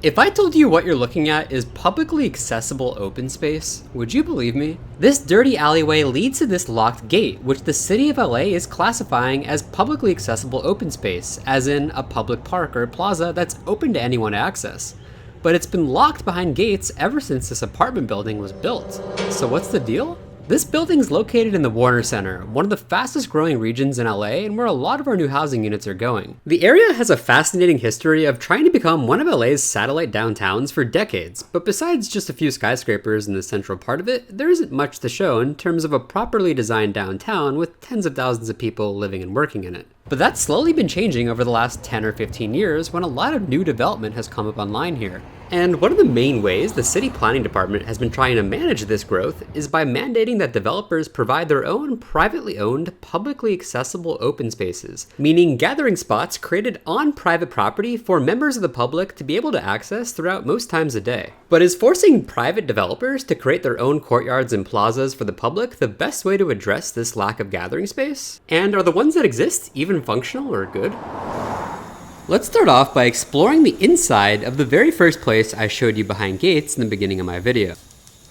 If I told you what you're looking at is publicly accessible open space, would you believe me? This dirty alleyway leads to this locked gate, which the city of LA is classifying as publicly accessible open space, as in a public park or plaza that's open to anyone to access. But it's been locked behind gates ever since this apartment building was built. So what's the deal? This building is located in the Warner Center, one of the fastest growing regions in LA and where a lot of our new housing units are going. The area has a fascinating history of trying to become one of LA's satellite downtowns for decades, but besides just a few skyscrapers in the central part of it, there isn't much to show in terms of a properly designed downtown with tens of thousands of people living and working in it. But that's slowly been changing over the last 10 or 15 years when a lot of new development has come up online here. And one of the main ways the city planning department has been trying to manage this growth is by mandating that developers provide their own privately owned, publicly accessible open spaces, meaning gathering spots created on private property for members of the public to be able to access throughout most times a day. But is forcing private developers to create their own courtyards and plazas for the public the best way to address this lack of gathering space? And are the ones that exist even functional or good? Let's start off by exploring the inside of the very first place I showed you behind gates in the beginning of my video.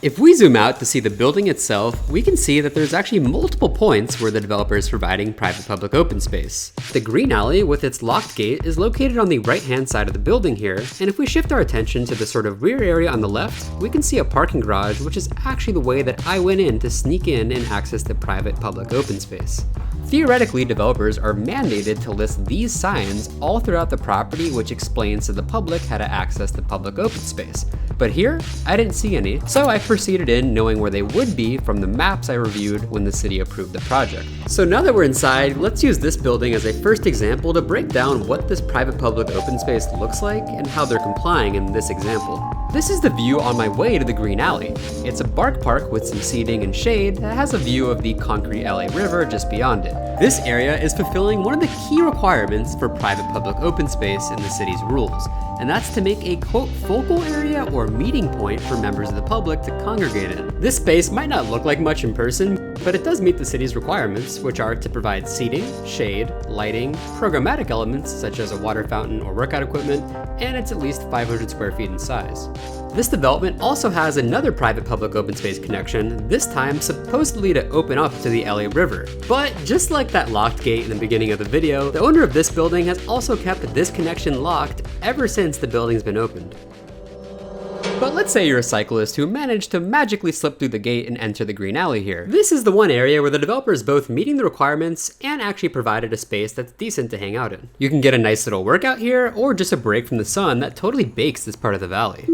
If we zoom out to see the building itself, we can see that there's actually multiple points where the developer is providing private-public open space. The green alley with its locked gate is located on the right-hand side of the building here, and if we shift our attention to the sort of rear area on the left, we can see a parking garage, which is actually the way that I went in to sneak in and access the private-public open space. Theoretically, developers are mandated to list these signs all throughout the property, which explains to the public how to access the public open space. But here, I didn't see any, so I proceeded in knowing where they would be from the maps I reviewed when the city approved the project. So now that we're inside, let's use this building as a first example to break down what this private-public open space looks like and how they're complying in this example. This is the view on my way to the green alley. It's a bark park with some seating and shade that has a view of the concrete LA River just beyond it. This area is fulfilling one of the key requirements for private-public open space in the city's rules, and that's to make a quote focal area or meeting point for members of the public to congregate in. This space might not look like much in person, but it does meet the city's requirements, which are to provide seating, shade, lighting, programmatic elements such as a water fountain or workout equipment, and it's at least 500 square feet in size. This development also has another private-public open space connection, this time supposedly to open up to the LA River. But just like that locked gate in the beginning of the video, the owner of this building has also kept this connection locked ever since the building's been opened. But let's say you're a cyclist who managed to magically slip through the gate and enter the green alley here. This is the one area where the developer is both meeting the requirements and actually provided a space that's decent to hang out in. You can get a nice little workout here, or just a break from the sun that totally bakes this part of the valley.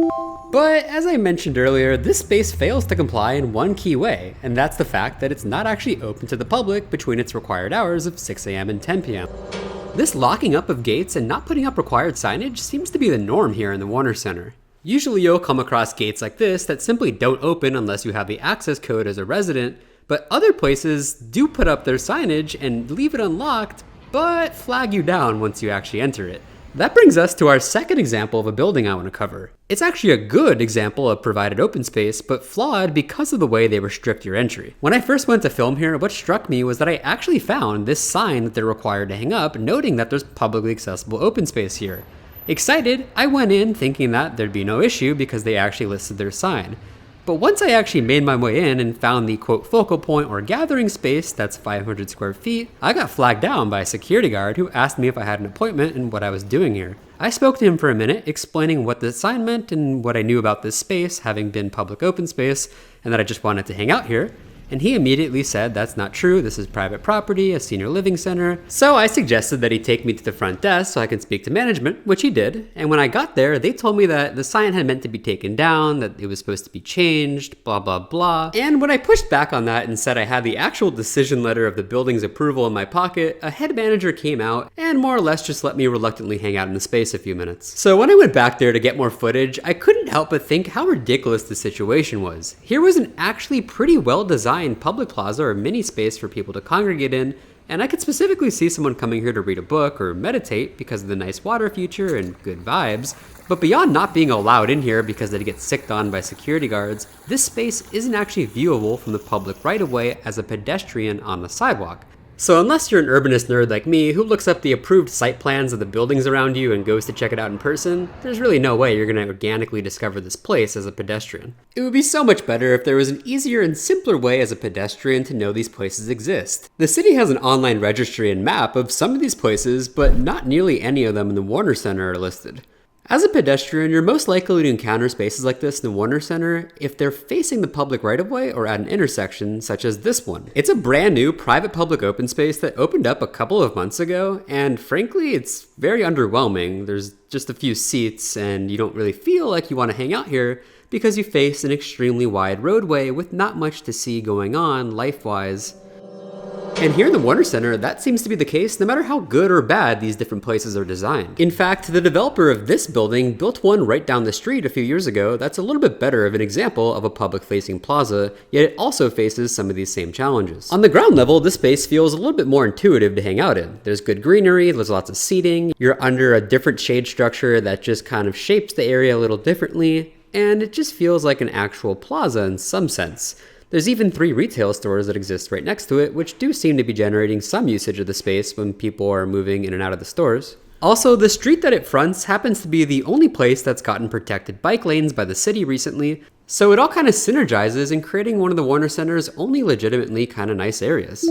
But as I mentioned earlier, this space fails to comply in one key way, and that's the fact that it's not actually open to the public between its required hours of 6 a.m. and 10 p.m. This locking up of gates and not putting up required signage seems to be the norm here in the Warner Center. Usually you'll come across gates like this that simply don't open unless you have the access code as a resident, but other places do put up their signage and leave it unlocked, but flag you down once you actually enter it. That brings us to our second example of a building I want to cover. It's actually a good example of provided open space, but flawed because of the way they restrict your entry. When I first went to film here, what struck me was that I actually found this sign that they're required to hang up, noting that there's publicly accessible open space here. Excited, I went in thinking that there'd be no issue because they actually listed their sign. But once I actually made my way in and found the quote focal point or gathering space that's 500 square feet, I got flagged down by a security guard who asked me if I had an appointment and what I was doing here. I spoke to him for a minute, explaining what the sign meant and what I knew about this space, having been public open space, and that I just wanted to hang out here. And he immediately said that's not true, this is private property, a senior living center. So I suggested that he take me to the front desk so I can speak to management, which he did. And when I got there, they told me that the sign had meant to be taken down, that it was supposed to be changed, blah, blah, blah. And when I pushed back on that and said I had the actual decision letter of the building's approval in my pocket, a head manager came out and more or less just let me reluctantly hang out in the space a few minutes. So when I went back there to get more footage, I couldn't help but think how ridiculous the situation was. Here was an actually pretty well-designed public plaza or mini space for people to congregate in, and I could specifically see someone coming here to read a book or meditate because of the nice water feature and good vibes. But beyond not being allowed in here because they'd get sicked on by security guards, this space isn't actually viewable from the public right away as a pedestrian on the sidewalk. So unless you're an urbanist nerd like me who looks up the approved site plans of the buildings around you and goes to check it out in person, there's really no way you're going to organically discover this place as a pedestrian. It would be so much better if there was an easier and simpler way as a pedestrian to know these places exist. The city has an online registry and map of some of these places, but not nearly any of them in the Warner Center are listed. As a pedestrian, you're most likely to encounter spaces like this in the Warner Center if they're facing the public right-of-way or at an intersection, such as this one. It's a brand new private public open space that opened up a couple of months ago, and frankly, it's very underwhelming. There's just a few seats, and you don't really feel like you want to hang out here because you face an extremely wide roadway with not much to see going on life-wise. And here in the Warner Center, that seems to be the case no matter how good or bad these different places are designed. In fact, the developer of this building built one right down the street a few years ago that's a little bit better of an example of a public-facing plaza, yet it also faces some of these same challenges. On the ground level, this space feels a little bit more intuitive to hang out in. There's good greenery, there's lots of seating, you're under a different shade structure that just kind of shapes the area a little differently, and it just feels like an actual plaza in some sense. There's even 3 retail stores that exist right next to it, which do seem to be generating some usage of the space when people are moving in and out of the stores. Also, the street that it fronts happens to be the only place that's gotten protected bike lanes by the city recently, so it all kind of synergizes in creating one of the Warner Center's only legitimately kind of nice areas.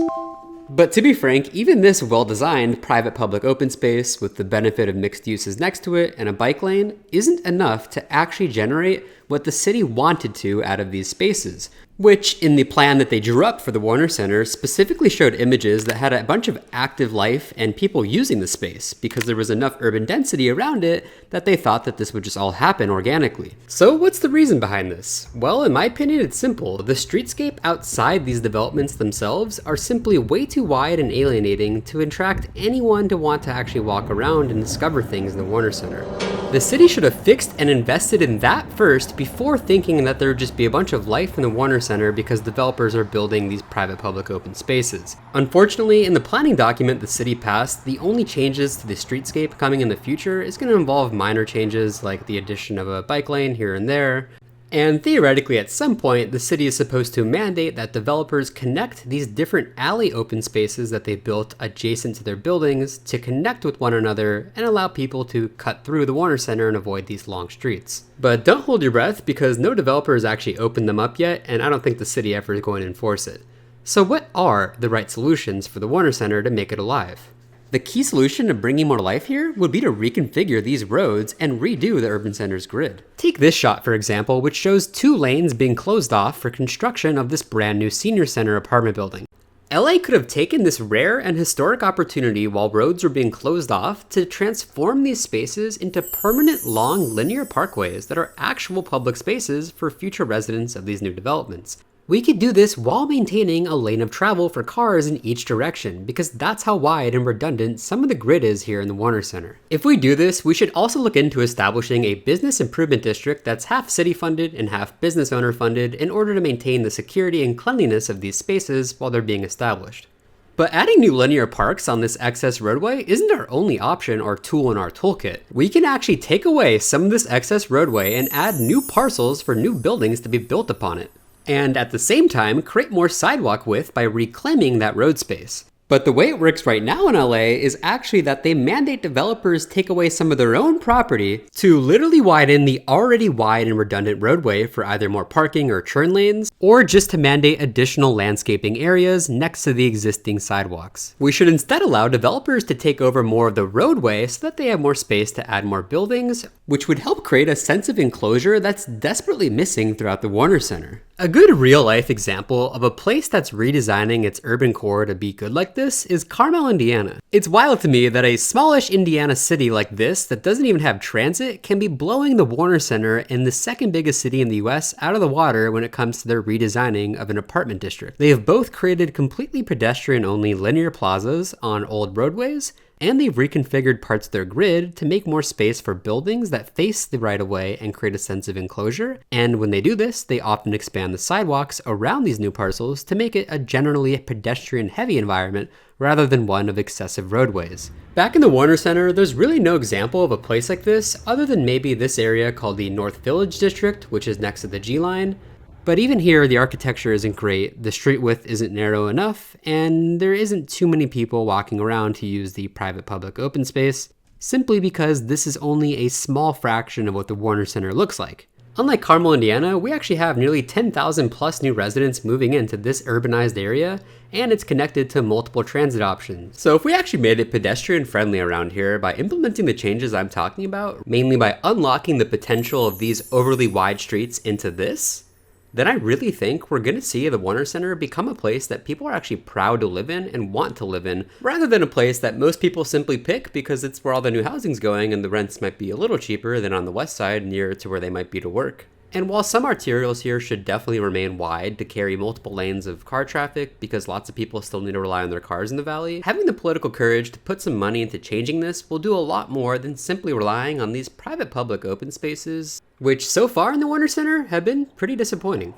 But to be frank, even this well-designed private public open space with the benefit of mixed uses next to it and a bike lane isn't enough to actually generate what the city wanted to out of these spaces, which in the plan that they drew up for the Warner Center specifically showed images that had a bunch of active life and people using the space because there was enough urban density around it that they thought that this would just all happen organically. So what's the reason behind this? Well, in my opinion, it's simple. The streetscape outside these developments themselves are simply way too wide and alienating to attract anyone to want to actually walk around and discover things in the Warner Center. The city should have fixed and invested in that first before thinking that there would just be a bunch of life in the Warner Center because developers are building these private public open spaces. Unfortunately, in the planning document the city passed, the only changes to the streetscape coming in the future is going to involve minor changes like the addition of a bike lane here and there. And theoretically, at some point, the city is supposed to mandate that developers connect these different alley open spaces that they built adjacent to their buildings to connect with one another and allow people to cut through the Warner Center and avoid these long streets. But don't hold your breath because no developer has actually opened them up yet, and I don't think the city ever is going to enforce it. So what are the right solutions for the Warner Center to make it alive? The key solution to bringing more life here would be to reconfigure these roads and redo the urban center's grid. Take this shot, for example, which shows 2 lanes being closed off for construction of this brand new senior center apartment building. LA could have taken this rare and historic opportunity while roads were being closed off to transform these spaces into permanent long linear parkways that are actual public spaces for future residents of these new developments. We could do this while maintaining a lane of travel for cars in each direction, because that's how wide and redundant some of the grid is here in the Warner Center. If we do this, we should also look into establishing a business improvement district that's half city funded and half business owner funded in order to maintain the security and cleanliness of these spaces while they're being established. But adding new linear parks on this excess roadway isn't our only option or tool in our toolkit. We can actually take away some of this excess roadway and add new parcels for new buildings to be built upon it. And at the same time, create more sidewalk width by reclaiming that road space. But the way it works right now in LA is actually that they mandate developers take away some of their own property to literally widen the already wide and redundant roadway for either more parking or turn lanes, or just to mandate additional landscaping areas next to the existing sidewalks. We should instead allow developers to take over more of the roadway so that they have more space to add more buildings, which would help create a sense of enclosure that's desperately missing throughout the Warner Center. A good real-life example of a place that's redesigning its urban core to be good like this is Carmel, Indiana. It's wild to me that a smallish Indiana city like this that doesn't even have transit can be blowing the Warner Center and the second biggest city in the US out of the water when it comes to their redesigning of an apartment district. They have both created completely pedestrian-only linear plazas on old roadways, and they've reconfigured parts of their grid to make more space for buildings that face the right-of-way and create a sense of enclosure. And when they do this, they often expand the sidewalks around these new parcels to make it a generally pedestrian-heavy environment rather than one of excessive roadways. Back in the Warner Center, there's really no example of a place like this other than maybe this area called the North Village District, which is next to the G line. But even here, the architecture isn't great, the street width isn't narrow enough, and there isn't too many people walking around to use the private-public open space, simply because this is only a small fraction of what the Warner Center looks like. Unlike Carmel, Indiana, we actually have nearly 10,000 plus new residents moving into this urbanized area, and it's connected to multiple transit options. So if we actually made it pedestrian friendly around here by implementing the changes I'm talking about, mainly by unlocking the potential of these overly wide streets into this, then I really think we're gonna see the Warner Center become a place that people are actually proud to live in and want to live in, rather than a place that most people simply pick because it's where all the new housing's going and the rents might be a little cheaper than on the west side nearer to where they might be to work. And while some arterials here should definitely remain wide to carry multiple lanes of car traffic because lots of people still need to rely on their cars in the valley, having the political courage to put some money into changing this will do a lot more than simply relying on these private public open spaces, which so far in the Warner Center have been pretty disappointing.